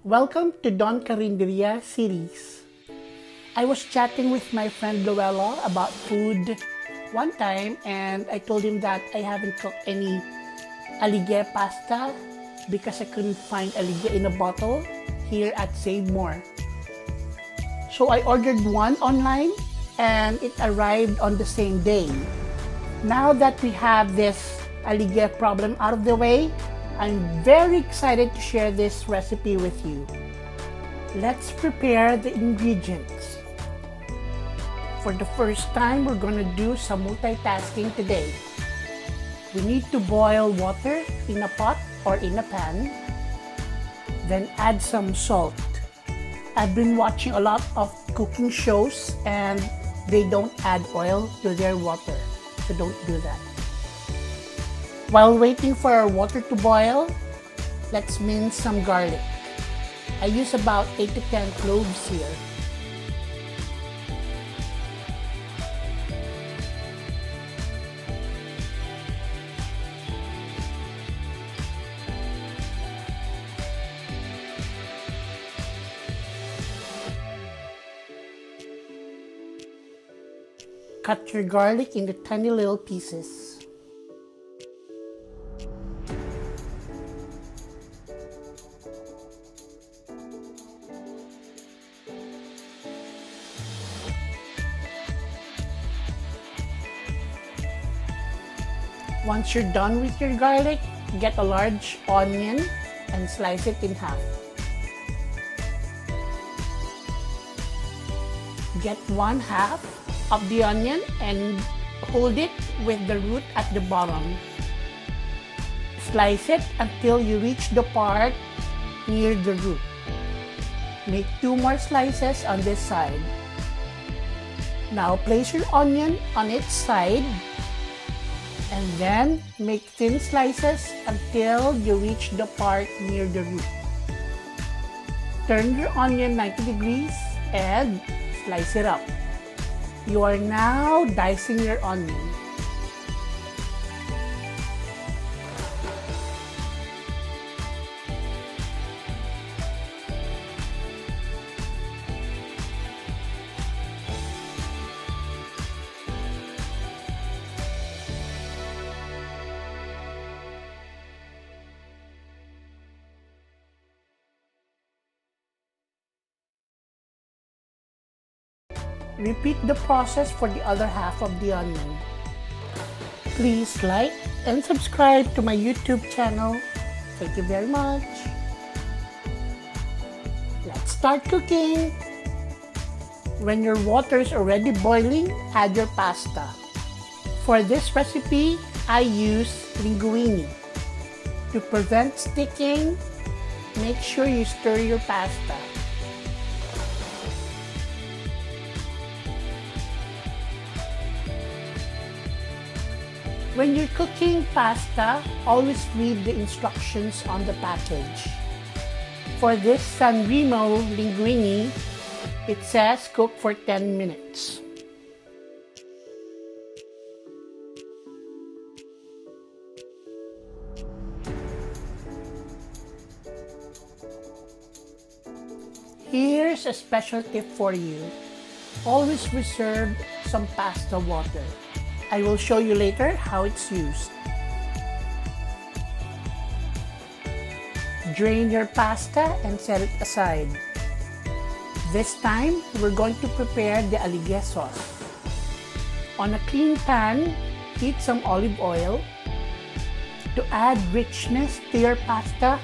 Welcome to Don Carinderia series. I was chatting with my friend Luella about food one time and I told him that I haven't cooked any Aligue Pasta because I couldn't find Aligue in a bottle here at Save More. So I ordered one online and it arrived on the same day. Now that we have this Aligue problem out of the way, I'm very excited to share this recipe with you. Let's prepare the ingredients. For the first time, we're going to do some multitasking today. We need to boil water in a pot or in a pan, then add some salt. I've been watching a lot of cooking shows and they don't add oil to their water, so don't do that. While waiting for our water to boil, let's mince some garlic. I use about 8 to 10 cloves here. Cut your garlic into tiny little pieces. Once you're done with your garlic, get a large onion and slice it in half. Get 1/2 of the onion and hold it with the root at the bottom. Slice it until you reach the part near the root. Make 2 more slices on this side. Now place your onion on its side and then make thin slices until you reach the part near the root. Turn your onion 90 degrees and slice it up. You are now dicing your onion. Repeat the process for the other half of the onion. Please like and subscribe to my YouTube channel. Thank you very much. Let's start cooking. When your water is already boiling, add your pasta. For this recipe, I use linguine. To prevent sticking, make sure you stir your pasta. When you're cooking pasta, always read the instructions on the package. For this San Remo linguine, it says cook for 10 minutes. Here's a special tip for you. Always reserve some pasta water. I will show you later how it's used. Drain your pasta and set it aside. This time, we're going to prepare the aligue sauce. On a clean pan, heat some olive oil. To add richness to your pasta,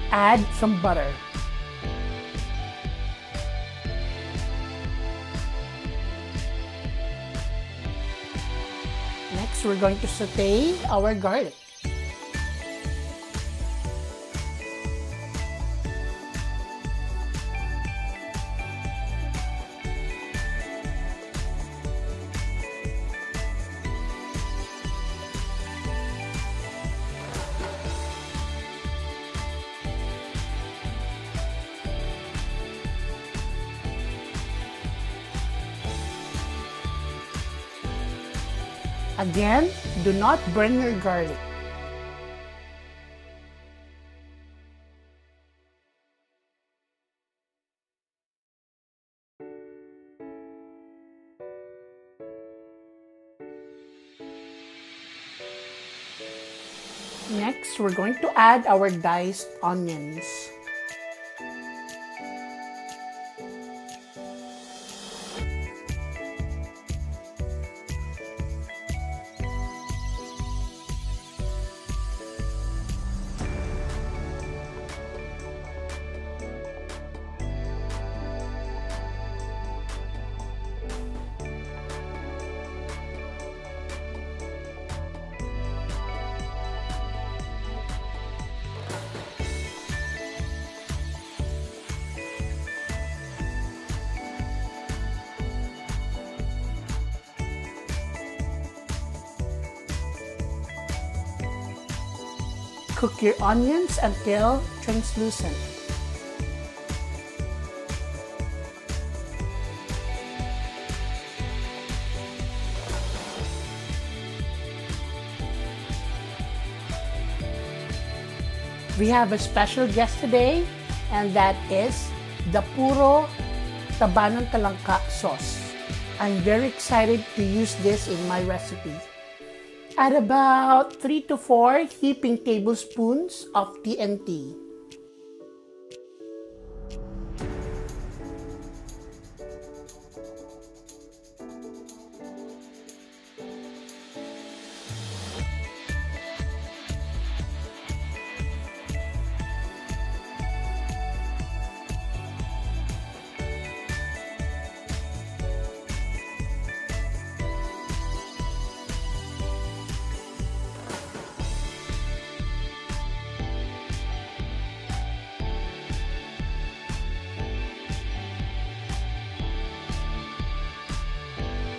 add some butter. Next, we're going to saute our garlic. Again, do not burn your garlic. Next, we're going to add our diced onions. Cook your onions until translucent. We have a special guest today, and that is the Puro Taba ng Talangka sauce. I'm very excited to use this in my recipe. Add about 3 to 4 heaping tablespoons of TNT.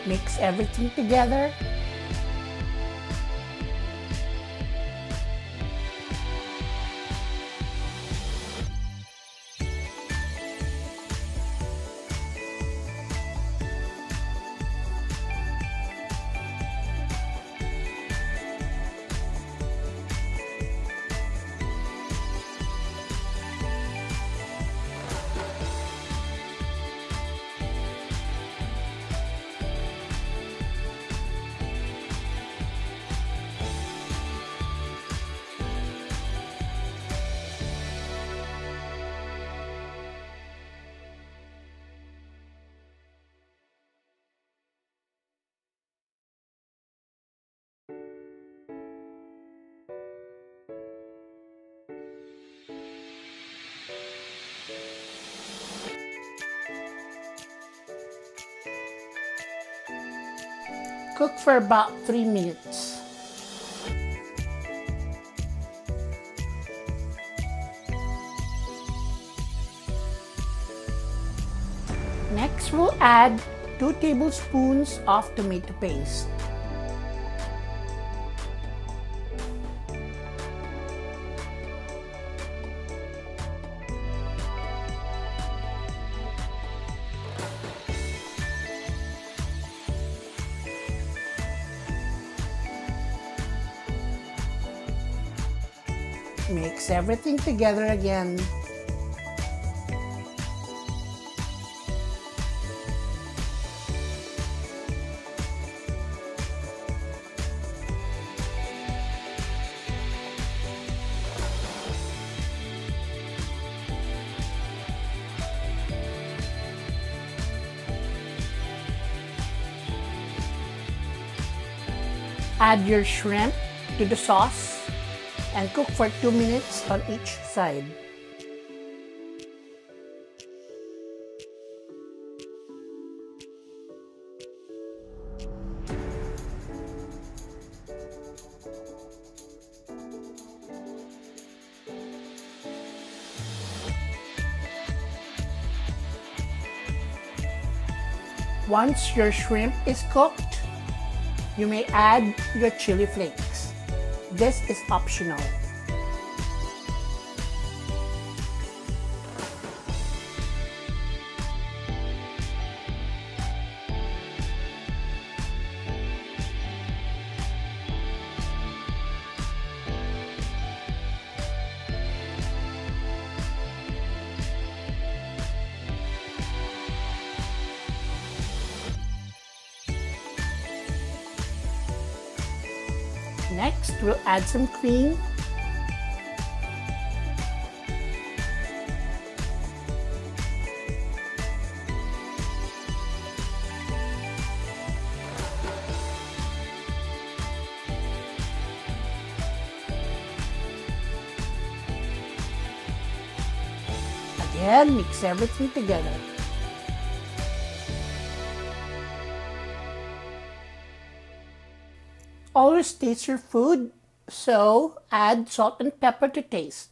Mix everything together. Cook for about 3 minutes. Next, we'll add 2 tablespoons of tomato paste. Mix everything together again. Add your shrimp to the sauce and cook for 2 minutes on each side. Once your shrimp is cooked, you may add your chili flakes. This is optional. Next, we'll add some cream Again, mix everything together. Always taste your food, so add salt and pepper to taste.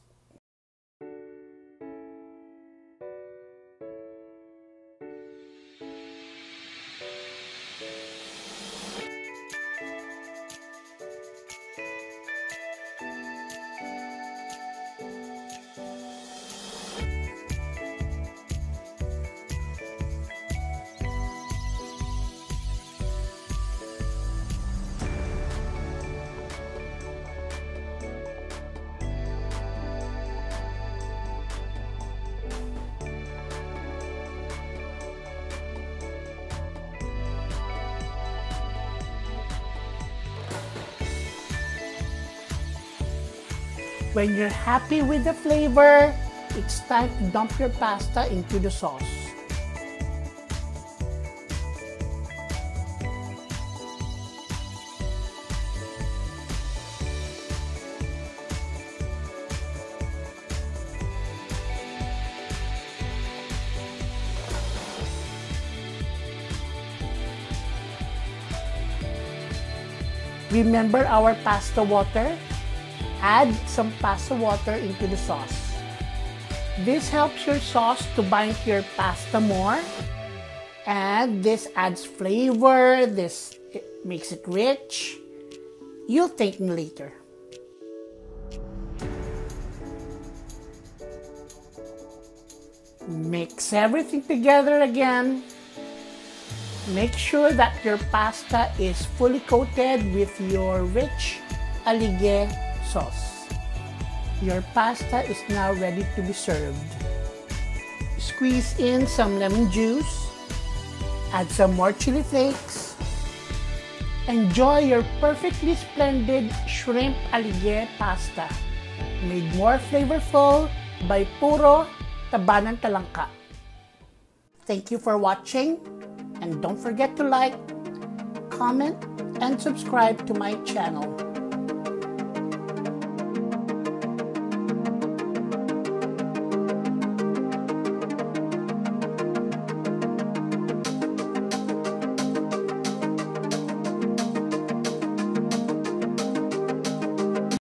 When you're happy with the flavor, it's time to dump your pasta into the sauce. Remember our pasta water? Add some pasta water into the sauce. This helps your sauce to bind to your pasta more, and this adds flavor, this makes it rich. You'll thank me later. Mix everything together again. Make sure that your pasta is fully coated with your rich aligue sauce. Your pasta is now ready to be served. Squeeze in some lemon juice. Add some more chili flakes. Enjoy your perfectly splendid shrimp aligue pasta, made more flavorful by Puro Taba ng Talangka. Thank you for watching, and don't forget to like, comment, and subscribe to my channel.